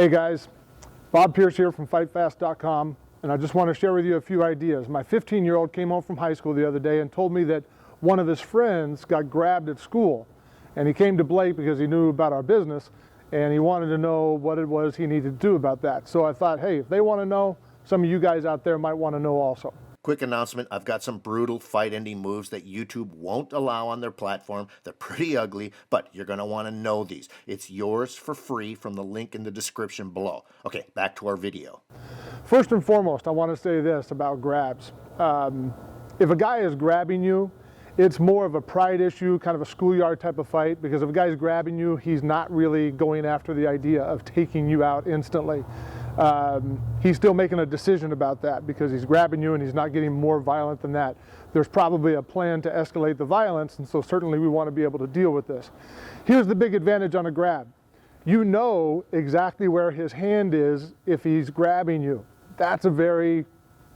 Hey guys, Bob Pierce here from Fightfast.com, and I just want to share with you a few ideas. My 15-year-old came home from high school the other day and told me that one of his friends got grabbed at school, and he came to Blake because he knew about our business and he wanted to know what it was he needed to do about that. So I thought, hey, if they want to know, some of you guys out there might want to know also. Quick announcement, I've got some brutal fight-ending moves that YouTube won't allow on their platform. They're pretty ugly, but you're going to want to know these. It's yours for free from the link in the description below. Okay, back to our video. First and foremost, I want to say this about grabs. If a guy is grabbing you, it's more of a pride issue, kind of a schoolyard type of fight, because if a guy's grabbing you, he's not really going after the idea of taking you out instantly. He's still making a decision about that because he's grabbing you and he's not getting more violent than that. There's probably a plan to escalate the violence, and so certainly we want to be able to deal with this. Here's the big advantage on a grab. You know exactly where his hand is if he's grabbing you. That's a very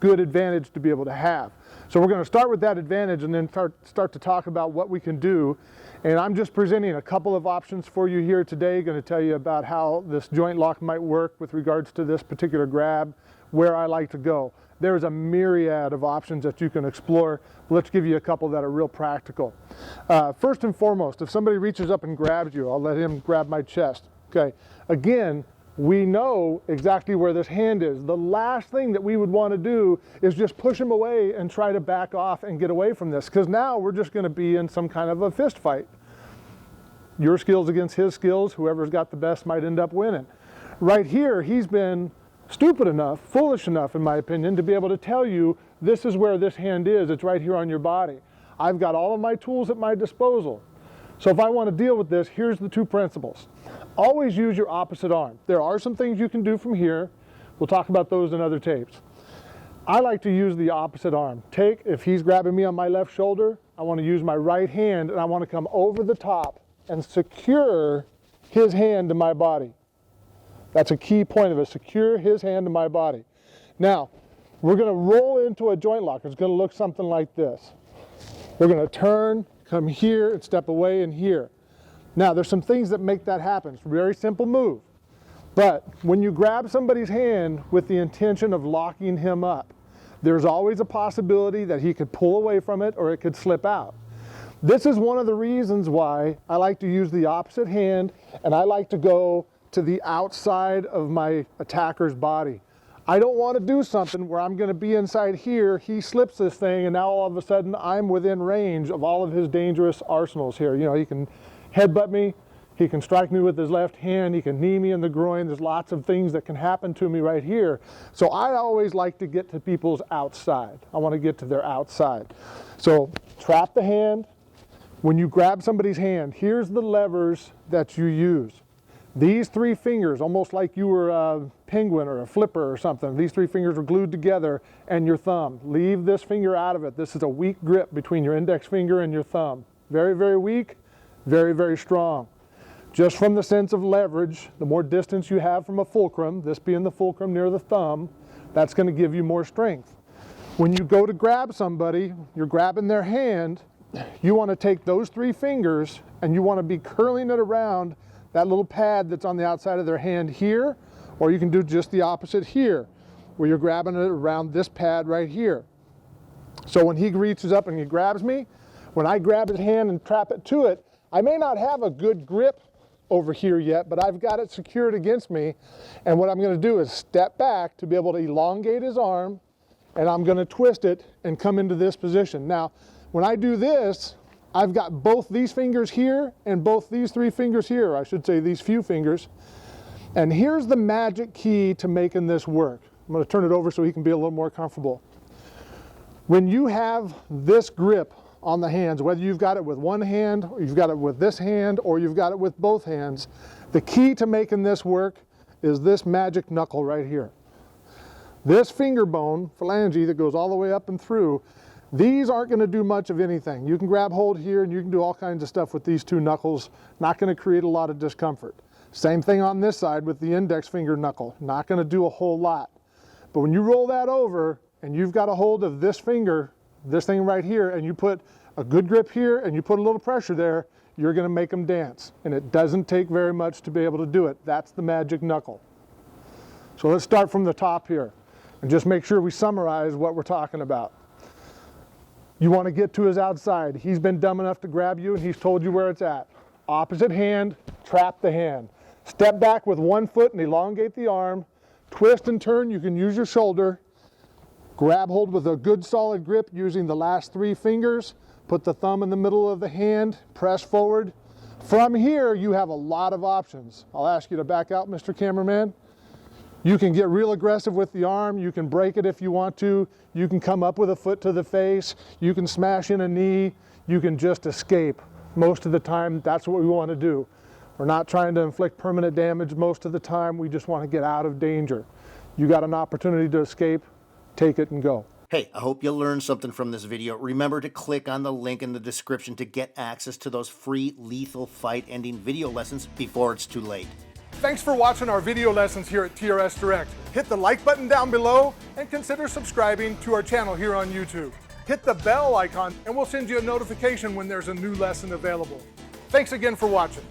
good advantage to be able to have. So we're going to start with that advantage and then start to talk about what we can do. And I'm just presenting a couple of options for you here today, going to tell you about how this joint lock might work with regards to this particular grab, where I like to go. There's a myriad of options that you can explore. Let's give you a couple that are real practical. First and foremost, if somebody reaches up and grabs you, I'll let him grab my chest. Okay. Again, we know exactly where this hand is. The last thing that we would want to do is just push him away and try to back off and get away from this, because now we're just going to be in some kind of a fist fight. Your skills against his skills, whoever's got the best might end up winning. Right here, he's been stupid enough, foolish enough in my opinion, to be able to tell you this is where this hand is. It's right here on your body. I've got all of my tools at my disposal. So if I want to deal with this, here's the two principles. Always use your opposite arm. There are some things you can do from here. We'll talk about those in other tapes. I like to use the opposite arm. If he's grabbing me on my left shoulder, I want to use my right hand and I want to come over the top and secure his hand to my body. That's a key point of it, secure his hand to my body. Now, we're going to roll into a joint lock. It's going to look something like this. We're going to turn, come here, and step away and here. Now, there's some things that make that happen. It's a very simple move. But when you grab somebody's hand with the intention of locking him up, there's always a possibility that he could pull away from it or it could slip out. This is one of the reasons why I like to use the opposite hand, and I like to go to the outside of my attacker's body. I don't want to do something where I'm going to be inside here, he slips this thing, and now all of a sudden I'm within range of all of his dangerous arsenals here. You know, he can headbutt me, he can strike me with his left hand, he can knee me in the groin. There's lots of things that can happen to me right here. So I always like to get to people's outside. I want to get to their outside. So trap the hand. When you grab somebody's hand, here's the levers that you use. These three fingers, almost like you were a penguin or a flipper or something, these three fingers are glued together, and your thumb. Leave this finger out of it. This is a weak grip between your index finger and your thumb. Very, very weak, very, very strong. Just from the sense of leverage, the more distance you have from a fulcrum, this being the fulcrum near the thumb, that's going to give you more strength. When you go to grab somebody, you're grabbing their hand, you want to take those three fingers and you want to be curling it around that little pad that's on the outside of their hand here, or you can do just the opposite here, where you're grabbing it around this pad right here. So when he reaches up and he grabs me, when I grab his hand and trap it to it, I may not have a good grip over here yet, but I've got it secured against me, and what I'm going to do is step back to be able to elongate his arm, and I'm going to twist it and come into this position. Now, when I do this, I've got both these fingers here and both these three fingers here, I should say these few fingers. And here's the magic key to making this work. I'm going to turn it over so he can be a little more comfortable. When you have this grip on the hands, whether you've got it with one hand, or you've got it with this hand, or you've got it with both hands, the key to making this work is this magic knuckle right here. This finger bone, phalange, that goes all the way up and through, these aren't going to do much of anything. You can grab hold here and you can do all kinds of stuff with these two knuckles, not going to create a lot of discomfort. Same thing on this side with the index finger knuckle, not going to do a whole lot. But when you roll that over and you've got a hold of this finger, this thing right here, and you put a good grip here and you put a little pressure there, you're going to make them dance. And it doesn't take very much to be able to do it. That's the magic knuckle. So let's start from the top here and just make sure we summarize what we're talking about. You want to get to his outside. He's been dumb enough to grab you and he's told you where it's at. Opposite hand, trap the hand. Step back with one foot and elongate the arm. Twist and turn, you can use your shoulder. Grab hold with a good solid grip using the last 3 fingers. Put the thumb in the middle of the hand, press forward. From here, you have a lot of options. I'll ask you to back out, Mr. Cameraman. You can get real aggressive with the arm. You can break it if you want to. You can come up with a foot to the face. You can smash in a knee. You can just escape. Most of the time, that's what we want to do. We're not trying to inflict permanent damage most of the time. We just want to get out of danger. You got an opportunity to escape, take it and go. Hey, I hope you learned something from this video. Remember to click on the link in the description to get access to those free lethal fight ending video lessons before it's too late. Thanks for watching our video lessons here at TRS Direct. Hit the like button down below and consider subscribing to our channel here on YouTube. Hit the bell icon and we'll send you a notification when there's a new lesson available. Thanks again for watching.